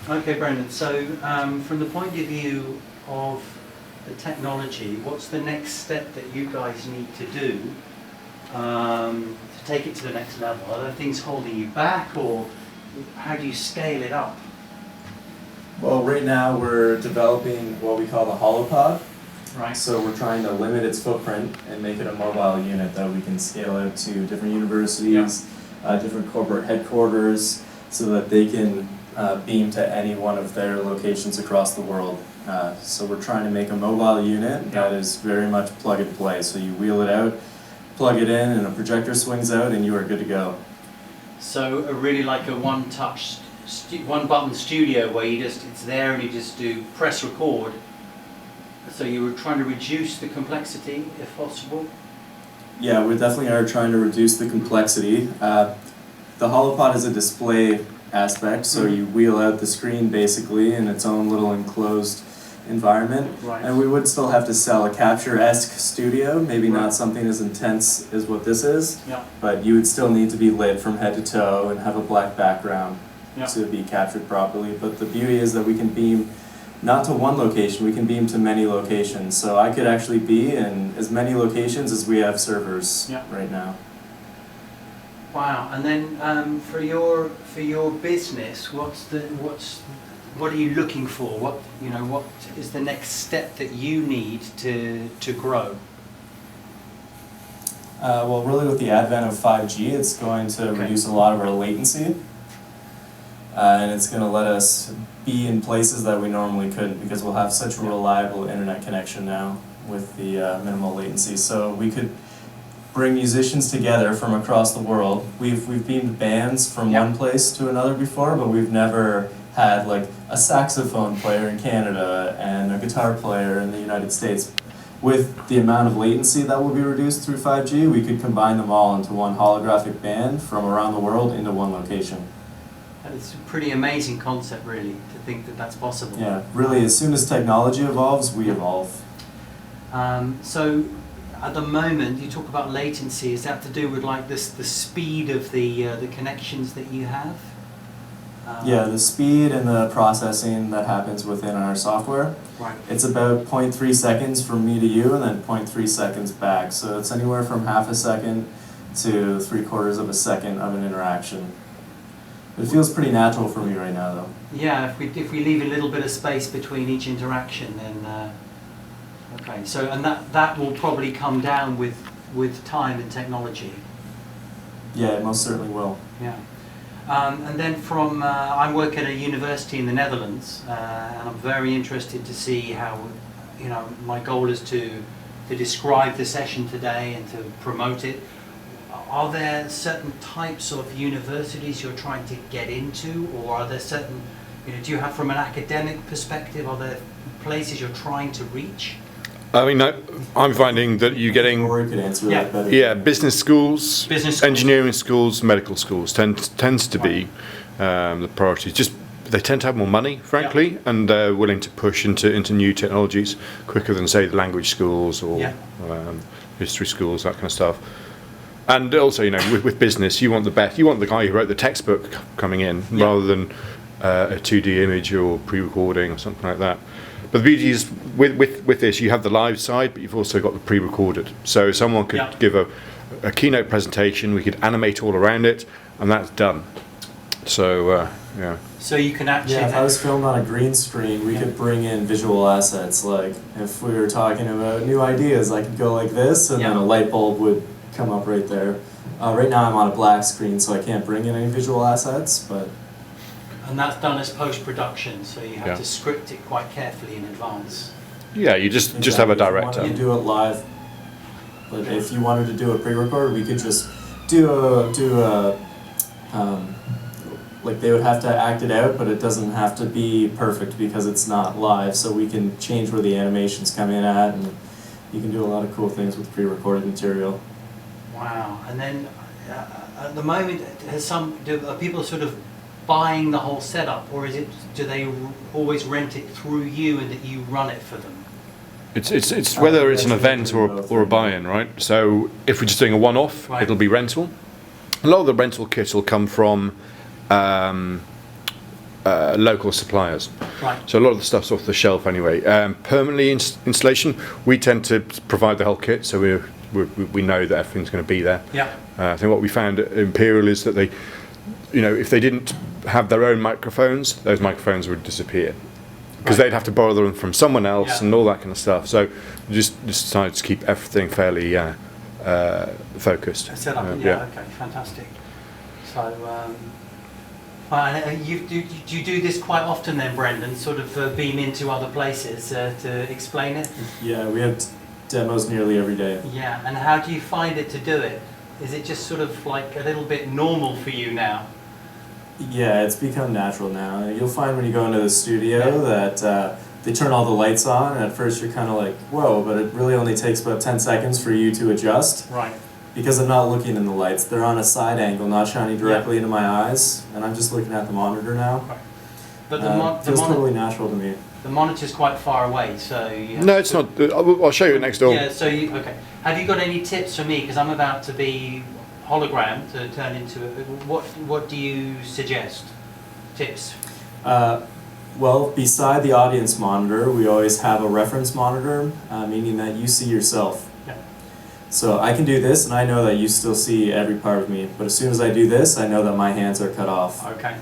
Okay, Brandon. So, from the point of view of the technology, what's the next step that you guys need to do to take it to the next level? Are there things holding you back, or how do you scale it up? Well, right now we're developing what we call the Holopod. Right. So we're trying to limit its footprint and make it a mobile unit that we can scale out to different universities, different corporate headquarters, so that they can beam to any one of their locations across the world. So we're trying to make a mobile unit that is very much plug and play. So you wheel it out, plug it in, and a projector swings out, and you are good to go. So really like a one-touch, one-button studio where it's there and you just do press record. So you were trying to reduce the complexity, if possible? Yeah, we definitely are trying to reduce the complexity. The Holopod is a display aspect, so you wheel out the screen basically in its own little enclosed environment. Right. And we would still have to sell a capture-esque studio, maybe not something as intense as what this is, but you would still need to be lit from head to toe and have a black background to be captured properly. But the beauty is that we can beam not to one location, we can beam to many locations. So I could actually be in as many locations as we have servers right now. Wow! And then for your business, what are you looking for? What is the next step that you need to grow? Well, really, with the advent of 5G, it's going to reduce a lot of our latency. And it's going to let us be in places that we normally couldn't, because we'll have such a reliable internet connection now with the minimal latency. So we could bring musicians together from across the world. We've beamed bands from one place to another before, but we've never had like a saxophone player in Canada and a guitar player in the United States. With the amount of latency that will be reduced through 5G, we could combine them all into one holographic band from around the world into one location. It's a pretty amazing concept, really, to think that that's possible. Yeah, really, as soon as technology evolves, we evolve. So, at the moment, you talk about latency. Is that to do with like the speed of the connections that you have? Yeah, the speed and the processing that happens within our software. Right. It's about 0.3 seconds from me to you, and then 0.3 seconds back. So it's anywhere from half a second to 3/4 of a second of an interaction. It feels pretty natural for me right now, though. Yeah, if we leave a little bit of space between each interaction, then okay. So and that will probably come down with time and technology. Yeah, it most certainly will. Yeah. And then from I work at a university in the Netherlands, and I'm very interested to see how, my goal is to describe the session today and to promote it. Are there certain types of universities you're trying to get into, or are there certain, do you have, from an academic perspective, are there places you're trying to reach? I mean, I'm finding that you're getting Rory could answer that better. business schools, engineering schools, medical schools tends to be the priority. Just they tend to have more money, frankly, and they're willing to push into new technologies quicker than, say, the language schools or history schools, that kind of stuff. And also, with business, you want the best. You want the guy who wrote the textbook coming in rather than a 2D image or pre-recording or something like that. But the beauty is, with this, you have the live side, but you've also got the pre-recorded. So someone could give a keynote presentation, we could animate all around it, and that's done. So, So you can actually... Yeah, if I was filmed on a green screen, we could bring in visual assets. Like, if we were talking about new ideas, I could go like this, and then a light bulb would come up right there. Right now I'm on a black screen, so I can't bring in any visual assets, but... And that's done as post-production, so you have to script it quite carefully in advance. Yeah, you just have a director. You do it live, but if you wanted to do a pre-record, we could just like they would have to act it out, but it doesn't have to be perfect because it's not live, so we can change where the animations come in at, and you can do a lot of cool things with pre-recorded material. Wow. And then at the moment, are people sort of buying the whole setup, or do they always rent it through you and that you run it for them? It's whether it's an event or a buy-in, right? So if we're just doing a one-off, it'll be rental. A lot of the rental kit will come from local suppliers. Right. So a lot of the stuff's off the shelf anyway. Permanently installation, we tend to provide the whole kit, so we know that everything's going to be there. Yeah. I think what we found at Imperial is that they, if they didn't have their own microphones, those microphones would disappear. Because they'd have to borrow them from someone else and all that kind of stuff. So we just decided to keep everything fairly focused. Set up, okay, fantastic. So, do you do this quite often then, Brendan? Sort of beam into other places to explain it? Yeah, we have demos nearly every day. Yeah, and how do you find it to do it? Is it just sort of like a little bit normal for you now? Yeah, it's become natural now. You'll find when you go into the studio that they turn all the lights on, and at first you're kind of like, whoa, but it really only takes about 10 seconds for you to adjust. Right. Because I'm not looking in the lights. They're on a side angle, not shining directly into my eyes, and I'm just looking at the monitor now. Right. But it feels totally natural to me. The monitor's quite far away, so you have No, it's not. I'll show you it next door. Yeah, so okay. Have you got any tips for me? Because I'm about to be hologram to turn into a... What do you suggest? Tips? Well, beside the audience monitor, we always have a reference monitor, meaning that you see yourself. Yeah. So I can do this, and I know that you still see every part of me. But as soon as I do this, I know that my hands are cut off. Okay.